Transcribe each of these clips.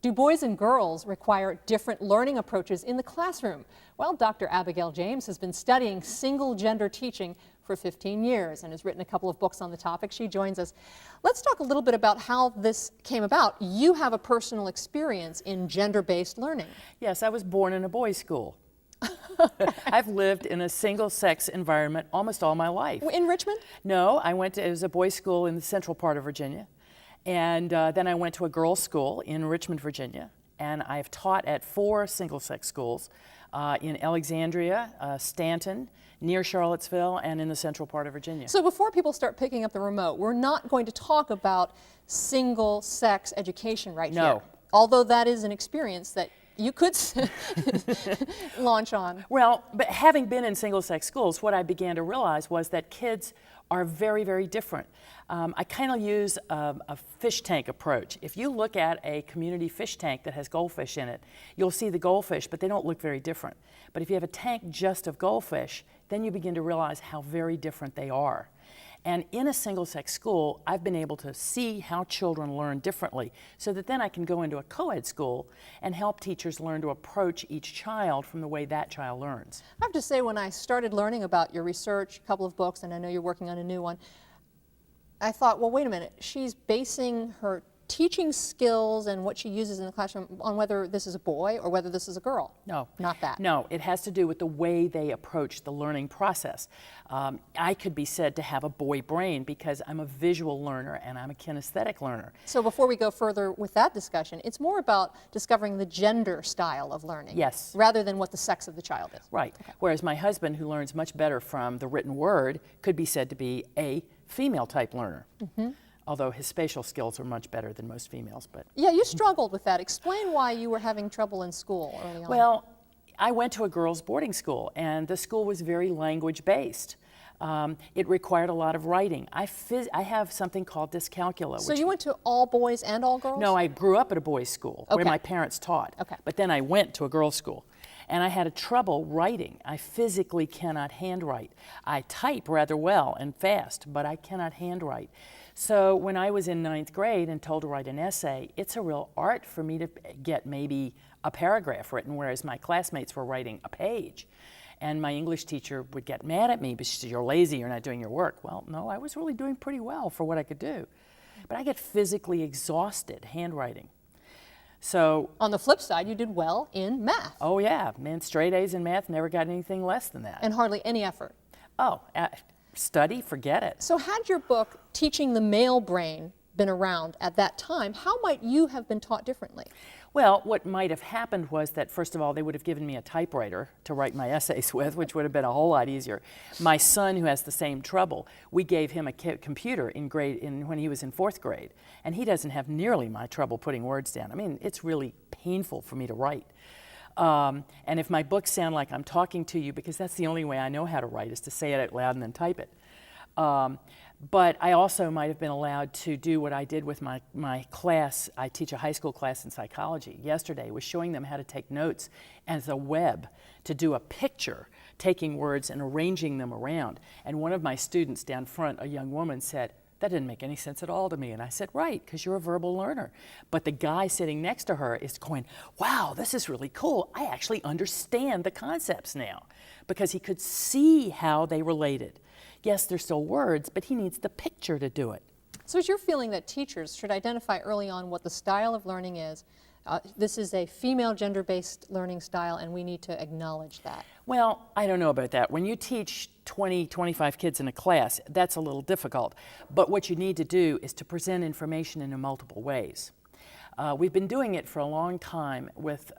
Do boys and girls require different learning approaches in the classroom? Well, Dr. Abigail James has been studying single-gender teaching for 15 years and has written a couple of books on the topic. She joins us. Let's talk a little bit about how this came about. You have a personal experience in gender-based learning. Yes, I was born in a boys' school. I've lived in a single-sex environment almost all my life. In Richmond? No, it was a boys' school in the central part of Virginia. And then I went to a girls' school in Richmond, Virginia. And I've taught at 4 single-sex schools in Alexandria, Stanton, near Charlottesville, and in the central part of Virginia. So before people start picking up the remote, we're not going to talk about single-sex education right here. Although that is an experience that you could launch on. Well, but having been in single-sex schools, what I began to realize was that kids are very, very different. I kind of use a fish tank approach. If you look at a community fish tank that has goldfish in it, you'll see the goldfish, but they don't look very different. But if you have a tank just of goldfish, then you begin to realize how very different they are. And in a single-sex school, I've been able to see how children learn differently so that then I can go into a co-ed school and help teachers learn to approach each child from the way that child learns. I have to say, when I started learning about your research, a couple of books, and I know you're working on a new one, I thought, well, wait a minute, she's basing her teaching skills and what she uses in the classroom on whether this is a boy or whether this is a girl. No. Not that. No, it has to do with the way they approach the learning process. I could be said to have a boy brain because I'm a visual learner and I'm a kinesthetic learner. So before we go further with that discussion, it's more about discovering the gender style of learning. Yes. Rather than what the sex of the child is. Right. Okay. Whereas my husband, who learns much better from the written word, could be said to be a female type learner. Mm-hmm. Although his spatial skills are much better than most females. But yeah, you struggled with that. Explain why you were having trouble in school early on. Well, I went to a girls' boarding school, and the school was very language-based. It required a lot of writing. I have something called dyscalculia. So you went to all boys and all girls? No, I grew up at a boys' school where my parents taught. Okay. But then I went to a girls' school. And I had a trouble writing. I physically cannot handwrite. I type rather well and fast, but I cannot handwrite. So when I was in 9th grade and told to write an essay, it's a real art for me to get maybe a paragraph written, whereas my classmates were writing a page. And my English teacher would get mad at me because you're lazy, you're not doing your work. Well, no, I was really doing pretty well for what I could do. But I get physically exhausted handwriting. So on the flip side, you did well in math. Oh yeah, man, straight A's in math, never got anything less than that. And hardly any effort. Oh, study, forget it. So had your book, Teaching the Male Brain, been around at that time, how might you have been taught differently? Well, what might have happened was that, first of all, they would have given me a typewriter to write my essays with, which would have been a whole lot easier. My son, who has the same trouble, we gave him a computer when he was in 4th grade, and he doesn't have nearly my trouble putting words down. I mean, it's really painful for me to write. And if my books sound like I'm talking to you, because that's the only way I know how to write, is to say it out loud and then type it. But I also might have been allowed to do what I did with my class. I teach a high school class in psychology. Yesterday was showing them how to take notes as a web, to do a picture, taking words and arranging them around. And one of my students down front, a young woman, said, "That didn't make any sense at all to me." And I said, "Right, because you're a verbal learner." But the guy sitting next to her is going, "Wow, this is really cool. I actually understand the concepts now," because he could see how they related. Yes, they're still words, but he needs the picture to do it. So is your feeling that teachers should identify early on what the style of learning is? This is a female gender-based learning style, and we need to acknowledge that. Well, I don't know about that. When you teach 20, 25 kids in a class, that's a little difficult. But what you need to do is to present information in multiple ways. We've been doing it for a long time with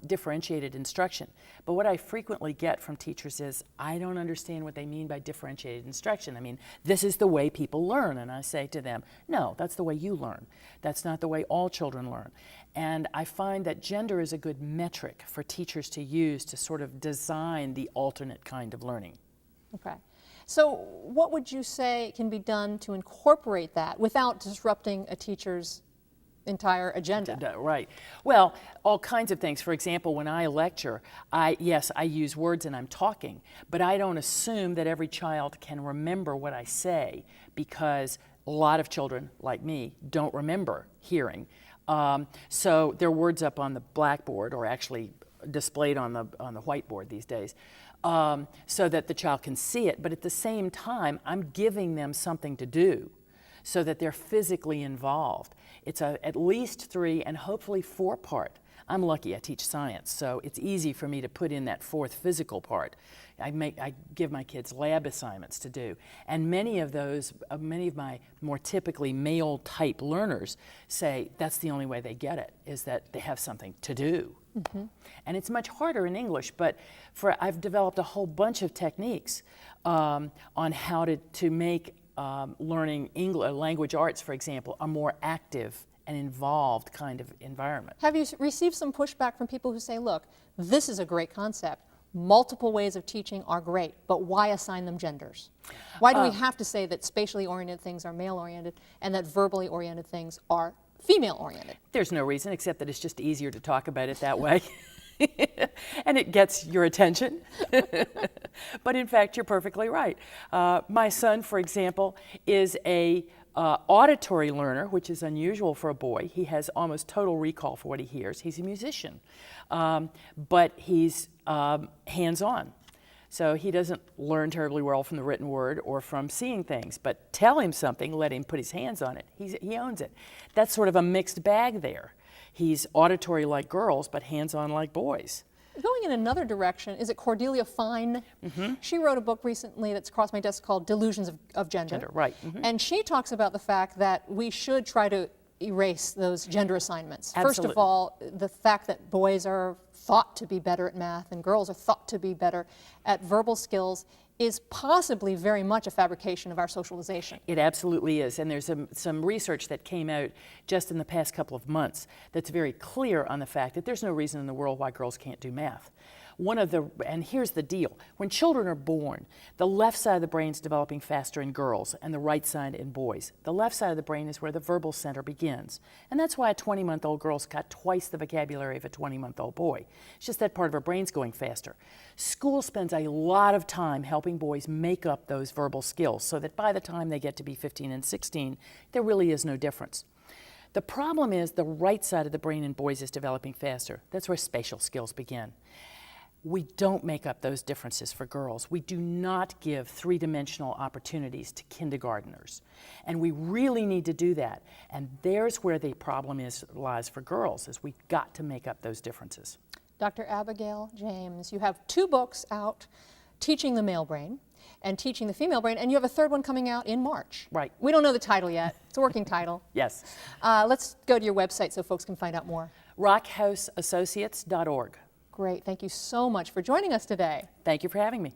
differentiated instruction. But what I frequently get from teachers is, I don't understand what they mean by differentiated instruction. I mean, this is the way people learn. And I say to them, no, that's the way you learn. That's not the way all children learn. And I find that gender is a good metric for teachers to use to sort of design the alternate kind of learning. Okay. So what would you say can be done to incorporate that without disrupting a teacher's entire agenda? Right. Well, all kinds of things. For example, when I lecture, yes, I use words and I'm talking, but I don't assume that every child can remember what I say, because a lot of children, like me, don't remember hearing. So there are words up on the blackboard, or actually displayed on the whiteboard these days, so that the child can see it. But at the same time, I'm giving them something to do so that they're physically involved. It's at least 3 and hopefully 4 part. I'm lucky I teach science, so it's easy for me to put in that 4th physical part. I give my kids lab assignments to do, and many of my more typically male type learners say that's the only way they get it, is that they have something to do. Mm-hmm. And it's much harder in English, but I've developed a whole bunch of techniques on how to make learning English, language arts, for example, a more active and involved kind of environment. Have you received some pushback from people who say, look, this is a great concept, multiple ways of teaching are great, but why assign them genders? Why do we have to say that spatially oriented things are male oriented and that verbally oriented things are female oriented? There's no reason except that it's just easier to talk about it that way. And it gets your attention. But in fact, you're perfectly right. My son, for example, is a auditory learner, which is unusual for a boy. He has almost total recall for what he hears. He's a musician, but he's hands-on. So he doesn't learn terribly well from the written word or from seeing things, but tell him something, let him put his hands on it. He owns it. That's sort of a mixed bag there. He's auditory like girls, but hands-on like boys. Going in another direction, is it Cordelia Fine? Mm-hmm. She wrote a book recently that's crossed my desk called Delusions of Gender. Right. Mm-hmm. And she talks about the fact that we should try to erase those gender assignments. Absolutely. First of all, the fact that boys are thought to be better at math and girls are thought to be better at verbal skills is possibly very much a fabrication of our socialization. It absolutely is, and there's some research that came out just in the past couple of months that's very clear on the fact that there's no reason in the world why girls can't do math. And here's the deal, when children are born, the left side of the brain is developing faster in girls and the right side in boys. The left side of the brain is where the verbal center begins. And that's why a 20-month-old girl's got twice the vocabulary of a 20-month-old boy. It's just that part of her brain's going faster. School spends a lot of time helping boys make up those verbal skills so that by the time they get to be 15 and 16, there really is no difference. The problem is the right side of the brain in boys is developing faster. That's where spatial skills begin. We don't make up those differences for girls. We do not give 3-dimensional opportunities to kindergarteners. And we really need to do that. And there's where the problem lies for girls, is we've got to make up those differences. Dr. Abigail James, you have 2 books out, Teaching the Male Brain and Teaching the Female Brain, and you have a 3rd one coming out in March. Right. We don't know the title yet. It's a working title. Yes. Let's go to your website so folks can find out more. rockhouseassociates.org. Great. Thank you so much for joining us today. Thank you for having me.